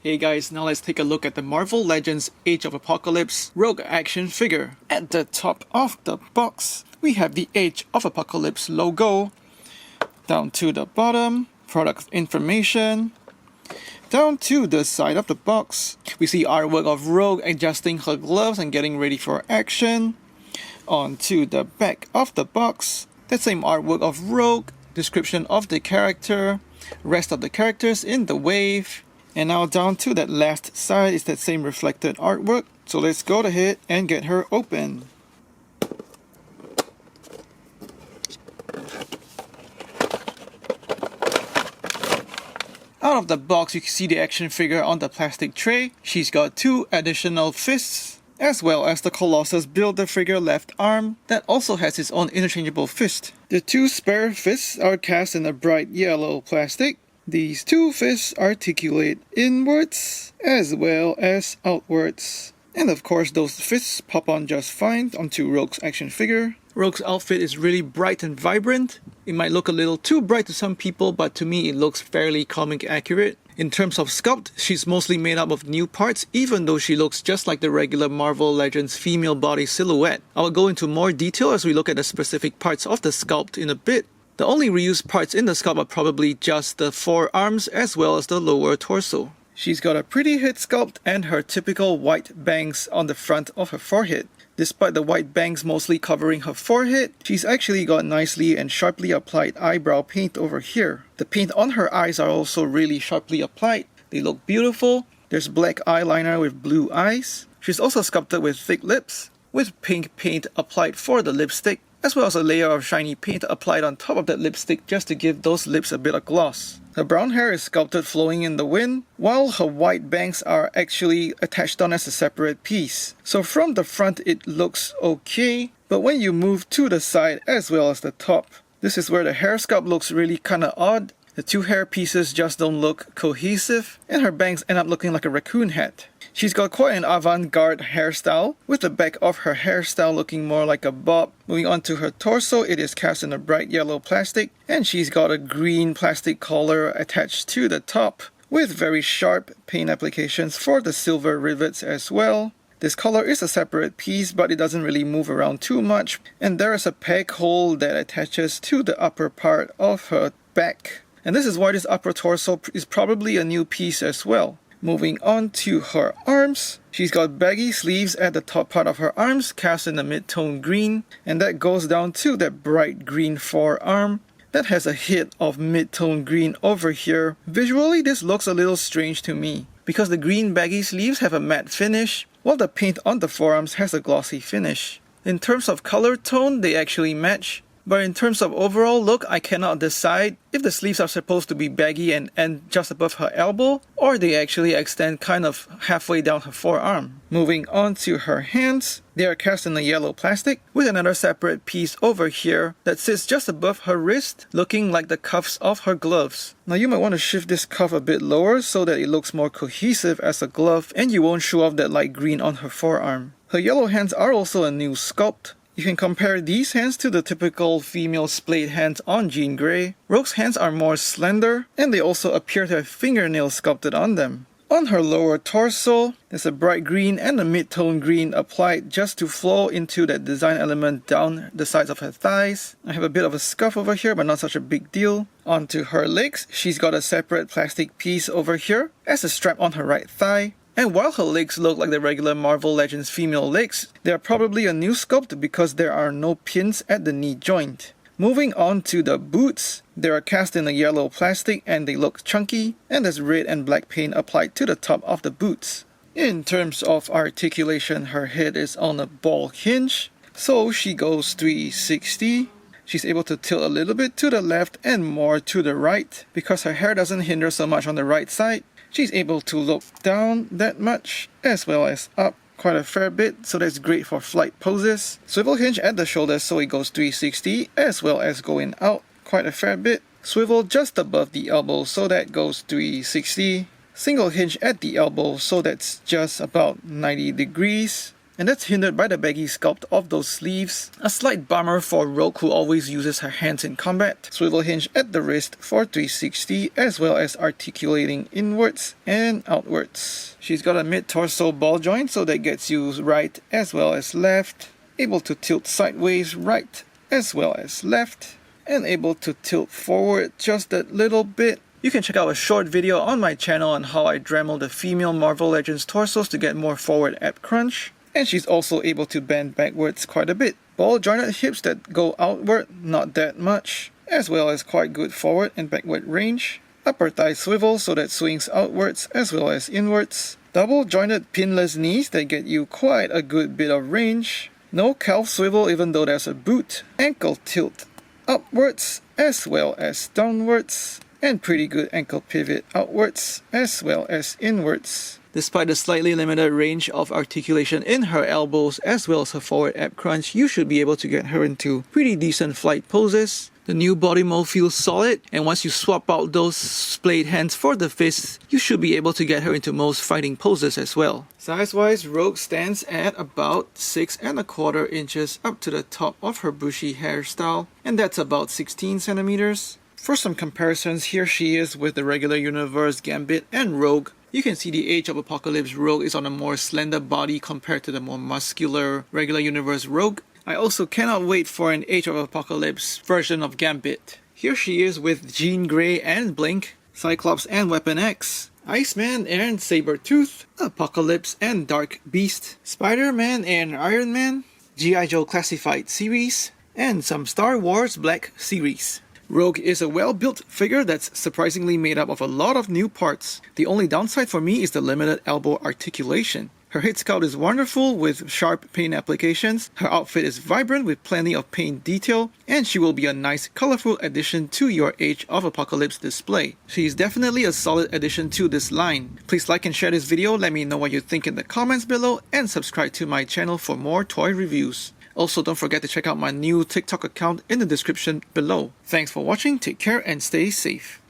Hey guys, now let's take a look at the Marvel Legends Age of Apocalypse Rogue action figure. At the top of the box, we have the Age of Apocalypse logo. Down to the bottom, product information. Down to the side of the box, we see artwork of Rogue adjusting her gloves and getting ready for action. On to the back of the box, that same artwork of Rogue, description of the character, rest of the characters in the wave. And now down to that last side is that same reflected artwork. So let's go ahead and get her open. Out of the box, you can see the action figure on the plastic tray. She's got 2 additional fists, as well as the Colossus Build-A-Figure left arm that also has its own interchangeable fist. The 2 spare fists are cast in a bright yellow plastic. These 2 fists articulate inwards as well as outwards. And of course those fists pop on just fine onto Rogue's action figure. Rogue's outfit is really bright and vibrant. It might look a little too bright to some people, but to me it looks fairly comic accurate. In terms of sculpt, she's mostly made up of new parts, even though she looks just like the regular Marvel Legends female body silhouette. I will go into more detail as we look at the specific parts of the sculpt in a bit. The only reused parts in the sculpt are probably just the forearms as well as the lower torso. She's got a pretty head sculpt and her typical white bangs on the front of her forehead. Despite the white bangs mostly covering her forehead, she's actually got nicely and sharply applied eyebrow paint over here. The paint on her eyes are also really sharply applied. They look beautiful. There's black eyeliner with blue eyes. She's also sculpted with thick lips, with pink paint applied for the lipstick, as well as a layer of shiny paint applied on top of that lipstick just to give those lips a bit of gloss. Her brown hair is sculpted flowing in the wind, while her white bangs are actually attached on as a separate piece. So from the front it looks okay, but when you move to the side as well as the top, this is where the hair sculpt looks really kinda odd. The 2 hair pieces just don't look cohesive, and her bangs end up looking like a raccoon hat. She's got quite an avant-garde hairstyle, with the back of her hairstyle looking more like a bob. Moving on to her torso, it is cast in a bright yellow plastic, and she's got a green plastic collar attached to the top, with very sharp paint applications for the silver rivets as well. This collar is a separate piece, but it doesn't really move around too much, and there is a peg hole that attaches to the upper part of her back. And this is why this upper torso is probably a new piece as well. Moving on to her arms, she's got baggy sleeves at the top part of her arms, cast in a mid-tone green, and that goes down to that bright green forearm that has a hit of mid-tone green over here. Visually, this looks a little strange to me, because the green baggy sleeves have a matte finish, while the paint on the forearms has a glossy finish. In terms of color tone, they actually match. But in terms of overall look, I cannot decide if the sleeves are supposed to be baggy and end just above her elbow, or they actually extend kind of halfway down her forearm. Moving on to her hands, they are cast in a yellow plastic with another separate piece over here that sits just above her wrist, looking like the cuffs of her gloves. Now you might want to shift this cuff a bit lower so that it looks more cohesive as a glove and you won't show off that light green on her forearm. Her yellow hands are also a new sculpt. You can compare these hands to the typical female splayed hands on Jean Grey. Rogue's hands are more slender, and they also appear to have fingernails sculpted on them. On her lower torso, there's a bright green and a mid-tone green applied just to flow into that design element down the sides of her thighs. I have a bit of a scuff over here, but not such a big deal. Onto her legs, she's got a separate plastic piece over here as a strap on her right thigh. And while her legs look like the regular Marvel Legends female legs, they are probably a new sculpt because there are no pins at the knee joint. Moving on to the boots, they are cast in a yellow plastic and they look chunky, and there's red and black paint applied to the top of the boots. In terms of articulation, her head is on a ball hinge, so she goes 360. She's able to tilt a little bit to the left and more to the right because her hair doesn't hinder so much on the right side. She's able to look down that much as well as up quite a fair bit, so that's great for flight poses. Swivel hinge at the shoulders so it goes 360 as well as going out quite a fair bit. Swivel just above the elbow so that goes 360. Single hinge at the elbow so that's just about 90 degrees. and that's hindered by the baggy sculpt of those sleeves. A slight bummer for Rogue, who always uses her hands in combat. Swivel hinge at the wrist for 360, as well as articulating inwards and outwards. She's got a mid-torso ball joint, so that gets you right as well as left. Able to tilt sideways right as well as left, and able to tilt forward just a little bit. You can check out a short video on my channel on how I Dremel the female Marvel Legends torsos to get more forward ab crunch. And she's also able to bend backwards quite a bit. Ball jointed hips that go outward, not that much, as well as quite good forward and backward range. Upper thigh swivel so that swings outwards as well as inwards. Double jointed pinless knees that get you quite a good bit of range. No calf swivel even though there's a boot. Ankle tilt upwards as well as downwards. And pretty good ankle pivot outwards as well as inwards. Despite the slightly limited range of articulation in her elbows as well as her forward ab crunch, you should be able to get her into pretty decent flight poses. The new body mold feels solid, and once you swap out those splayed hands for the fists, you should be able to get her into most fighting poses as well. Size-wise, Rogue stands at about 6¼ inches up to the top of her bushy hairstyle, and that's about 16 centimeters. For some comparisons, here she is with the regular universe Gambit and Rogue. You can see the Age of Apocalypse Rogue is on a more slender body compared to the more muscular regular universe Rogue. I also cannot wait for an Age of Apocalypse version of Gambit. Here she is with Jean Grey and Blink, Cyclops and Weapon X, Iceman and Sabretooth, Apocalypse and Dark Beast, Spider-Man and Iron Man, G.I. Joe Classified Series, and some Star Wars Black Series. Rogue is a well-built figure that's surprisingly made up of a lot of new parts. The only downside for me is the limited elbow articulation. Her head sculpt is wonderful with sharp paint applications, her outfit is vibrant with plenty of paint detail, and she will be a nice colorful addition to your Age of Apocalypse display. She is definitely a solid addition to this line. Please like and share this video, let me know what you think in the comments below, and subscribe to my channel for more toy reviews. Also, don't forget to check out my new TikTok account in the description below. Thanks for watching, take care and stay safe.